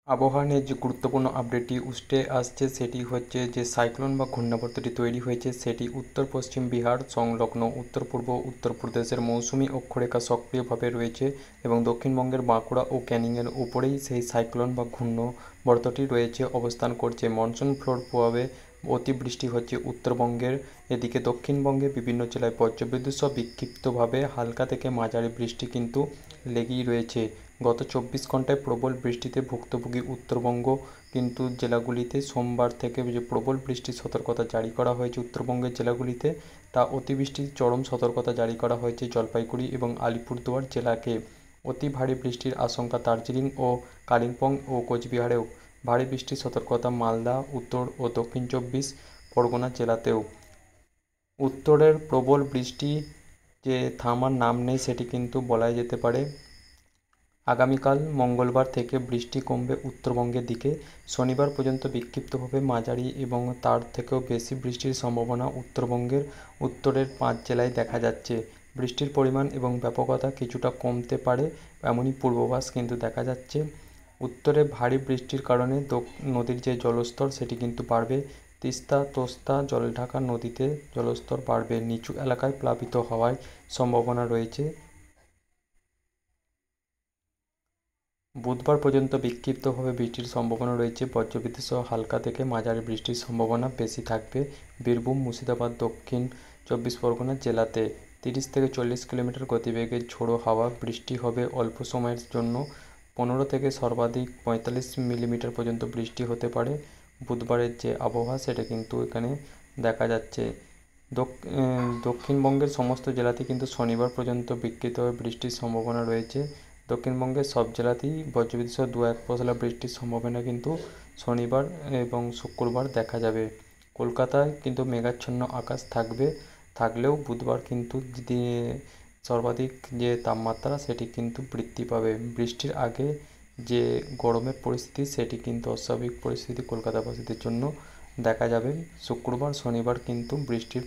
আবহাওয়া নিয়ে যে গুরুত্বপূর্ণ আপডেটটি উঠে আসছে সেটি হচ্ছে যে সাইক্লোন বা ঘূর্ণাবর্তটি তৈরি হয়েছে সেটি উত্তর পশ্চিম বিহার সংলগ্ন উত্তর পূর্ব উত্তরপ্রদেশের মৌসুমী অক্ষরেখা সক্রিয়ভাবে রয়েছে এবং দক্ষিণবঙ্গের বাঁকুড়া ও ক্যানিংয়ের উপরেই সেই সাইক্লোন বা ঘূর্ণাবর্তটি রয়েছে অবস্থান করছে। মনসুন ফ্লোর প্রভাবে অতিবৃষ্টি হচ্ছে উত্তরবঙ্গের। এদিকে দক্ষিণবঙ্গে বিভিন্ন জেলায় বজ্রবিদ্যুৎ সহ বিক্ষিপ্তভাবে হালকা থেকে মাঝারি বৃষ্টি কিন্তু লেগেই রয়েছে। গত 24 ঘন্টায় প্রবল বৃষ্টিতে ভুক্তভোগী উত্তরবঙ্গ কিন্তু জেলাগুলিতে সোমবার থেকে যে প্রবল বৃষ্টির সতর্কতা জারি করা হয়েছে উত্তরবঙ্গের জেলাগুলিতে, তা অতিবৃষ্টির চরম সতর্কতা জারি করা হয়েছে জলপাইগুড়ি এবং আলিপুরদুয়ার জেলাকে। অতি ভারী বৃষ্টির আশঙ্কা দার্জিলিং ও কালিম্পং ও কোচবিহারেও। ভারী বৃষ্টির সতর্কতা মালদা, উত্তর ও দক্ষিণ 24 পরগনা জেলাতেও। উত্তরের প্রবল বৃষ্টি যে থামার নাম নেই সেটি কিন্তু বলাই যেতে পারে। আগামীকাল মঙ্গলবার থেকে বৃষ্টি কমবে উত্তরবঙ্গের দিকে। শনিবার পর্যন্ত বিক্ষিপ্তভাবে মাঝারি এবং তার থেকেও বেশি বৃষ্টির সম্ভাবনা উত্তরবঙ্গের উত্তরের 5 জেলায় দেখা যাচ্ছে। বৃষ্টির পরিমাণ এবং ব্যাপকতা কিছুটা কমতে পারে এমনই পূর্বাভাস কিন্তু দেখা যাচ্ছে। উত্তরে ভারী বৃষ্টির কারণে নদীর যে জলস্তর সেটি কিন্তু বাড়বে। তিস্তা তোস্তা জলঢাকা নদীতে জলস্তর বাড়বে, নিচু এলাকায় প্লাবিত হওয়ার সম্ভাবনা রয়েছে। বুধবার পর্যন্ত বিক্ষিপ্তভাবে বৃষ্টির সম্ভাবনা রয়েছে, বজ্রবিদ্যুৎ সহ হালকা থেকে মাঝারি বৃষ্টির সম্ভাবনা বেশি থাকবে বীরভূম, মুর্শিদাবাদ, দক্ষিণ 24 পরগনা জেলাতে। 30 থেকে 40 কিলোমিটার গতিবেগে ঝোড়ো হাওয়া, বৃষ্টি হবে অল্প সময়ের জন্য। 15 থেকে সর্বাধিক 45 মিলিমিটার পর্যন্ত বৃষ্টি হতে পারে। বুধবারের যে আবহাওয়া সেটা কিন্তু এখানে দেখা যাচ্ছে। দক্ষিণবঙ্গের সমস্ত জেলাতে কিন্তু শনিবার পর্যন্ত বিক্ষিপ্তভাবে বৃষ্টির সম্ভাবনা রয়েছে। দক্ষিণবঙ্গের সব জেলাতেই বজ্রবিদ্যুৎ সহ 2-1 পশলা বৃষ্টির সম্ভাবনা কিন্তু শনিবার এবং শুক্রবার দেখা যাবে। কলকাতায় কিন্তু মেঘাচ্ছন্ন আকাশ থাকলেও বুধবার কিন্তু সর্বাধিক যে তাপমাত্রা সেটি কিন্তু বৃদ্ধি পাবে। বৃষ্টির আগে যে গরমের পরিস্থিতি সেটি কিন্তু অস্বাভাবিক পরিস্থিতি কলকাতাবাসীদের জন্য দেখা যাবে। শুক্রবার শনিবার কিন্তু বৃষ্টির